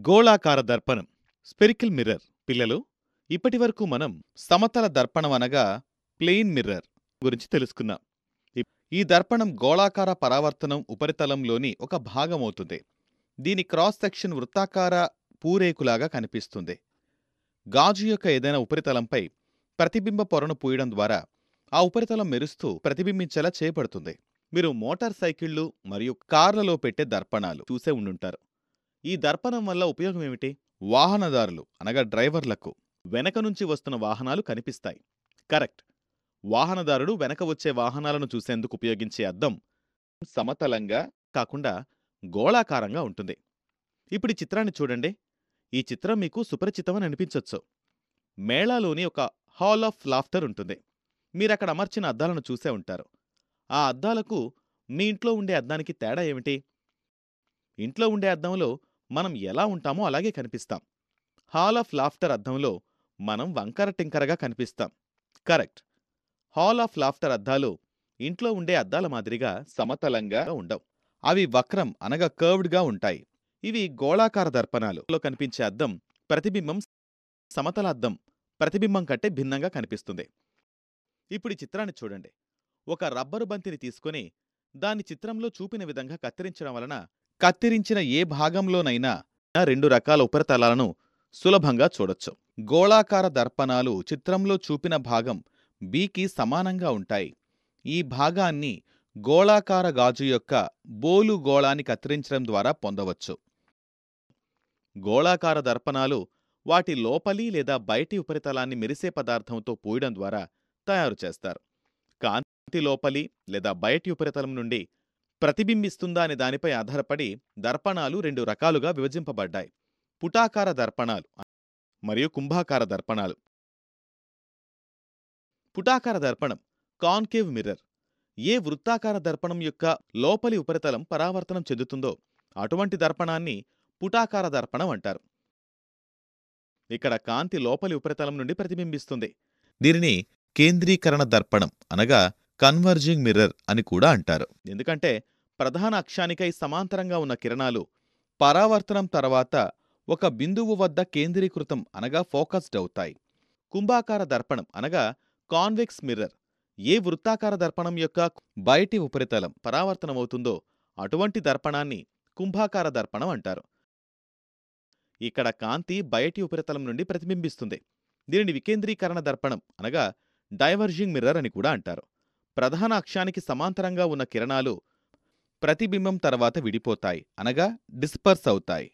గోళాకార దర్పణం spherical mirror. పిల్లలు, ఇప్పటివరకు మనం సమతల దర్పణం అనగా ప్లెయిన్ మిర్రర్ గురించి తెలుసుకున్నాం. ఈ దర్పణం గోళాకార పరావర్తనం ఉపరితలంలోని ఒక భాగమవుతుంది. దీని క్రాస్ సెక్షన్ వృత్తాకార పూరేకులాగా కనిపిస్తుంది. గాజు యొక్క ఏదైనా ఉపరితలంపై ప్రతిబింబ పొరను పూయడం ద్వారా ఆ ఉపరితలం మెరుస్తూ ప్రతిబింబించేలా చేయబడుతుంది. మీరు మోటార్ సైకిళ్లు మరియు కార్లలో పెట్టే దర్పణాలు చూసే ఉండుంటారు. ఈ దర్పణం వల్ల ఉపయోగం ఏమిటి? వాహనదారులు అనగా డ్రైవర్లకు వెనక నుంచి వస్తున్న వాహనాలు కనిపిస్తాయి. కరెక్ట్. వాహనదారుడు వెనక వచ్చే వాహనాలను చూసేందుకు ఉపయోగించే అద్దం సమతలంగా కాకుండా గోళాకారంగా ఉంటుంది. ఇప్పుడు ఈ చిత్రాన్ని చూడండి. ఈ చిత్రం మీకు సుపరిచితమని అనిపించొచ్చు. మేళాలోని ఒక హాల్ ఆఫ్ లాఫ్టర్ ఉంటుంది. మీరక్కడ అమర్చిన అద్దాలను చూసే ఉంటారు. ఆ అద్దాలకు మీ ఇంట్లో ఉండే అద్దానికి తేడా ఏమిటి? ఇంట్లో ఉండే అద్దంలో మనం ఎలా ఉంటామో అలాగే కనిపిస్తాం. హాల్ ఆఫ్ లాఫ్టర్ అద్దంలో మనం వంకర టింకరగా కనిపిస్తాం. కరెక్ట్. హాల్ ఆఫ్ లాఫ్టర్ అద్దాలు ఇంట్లో ఉండే అద్దాల మాదిరిగా సమతలంగా ఉండవు. అవి వక్రం అనగా కర్వ్డ్గా ఉంటాయి. ఇవి గోళాకార దర్పణాలు. లో కనిపించే అద్దం ప్రతిబింబం సమతల అద్దం ప్రతిబింబం కంటే భిన్నంగా కనిపిస్తుంది. ఇప్పుడు ఈ చిత్రాన్ని చూడండి. ఒక రబ్బరు బంతిని తీసుకుని దాని చిత్రంలో చూపిన విధంగా కత్తిరించడం వలన కత్తిరించిన ఏ భాగంలోనైనా రెండు రకాల ఉపరితలాలను సులభంగా చూడొచ్చు. గోళాకార దర్పణాలు చిత్రంలో చూపిన భాగం బికి సమానంగా ఉంటాయి. ఈ భాగాన్ని గోళాకార గాజు యొక్క బోలు గోళాన్ని కత్తిరించడం ద్వారా పొందవచ్చు. గోళాకార దర్పణాలు వాటి లోపలి లేదా బయటి ఉపరితలాన్ని మెరిసే పదార్థంతో పూయడం ద్వారా తయారు చేస్తారు. కాంతి లోపలి లేదా బయటి ఉపరితలం నుండి ప్రతిబింబిస్తుందా అనే దానిపై ఆధారపడి దర్పణాలు రెండు రకాలుగా విభజింపబడ్డాయి: పుటాకార దర్పణాలు మరియు కుంభాకార దర్పణాలు. పుటాకార దర్పణం కాన్కేవ్ మిర్రర్. ఏ వృత్తాకార దర్పణం యొక్క లోపలి ఉపరితలం పరావర్తనం చెందుతుందో అటువంటి దర్పణాన్ని పుటాకార దర్పణం అంటారు. ఇక్కడ కాంతి లోపలి ఉపరితలం నుండి ప్రతిబింబిస్తుంది. దీనిని కేంద్రీకరణ దర్పణం అనగా కన్వర్జింగ్ మిర్రర్ అని కూడా అంటారు. ఎందుకంటే ప్రధాన అక్షానికై సమాంతరంగా ఉన్న కిరణాలు పరావర్తనం తర్వాత ఒక బిందువు వద్ద కేంద్రీకృతం అనగా ఫోకస్డ్ అవుతాయి. కుంభాకార దర్పణం అనగా కాన్వెక్స్ మిర్రర్. ఏ వృత్తాకార దర్పణం యొక్క బయటి ఉపరితలం పరావర్తనమవుతుందో అటువంటి దర్పణాన్ని కుంభాకార దర్పణం అంటారు. ఇక్కడ కాంతి బయటి ఉపరితలం నుండి ప్రతిబింబిస్తుంది. దీనిని వికేంద్రీకరణ దర్పణం అనగా డైవర్జింగ్ మిర్రర్ అని కూడా అంటారు. ప్రధాన అక్షానికి సమాంతరంగా ఉన్న కిరణాలు ప్రతిబింబం తర్వాత విడిపోతాయి అనగా డిస్పర్స్ అవుతాయి.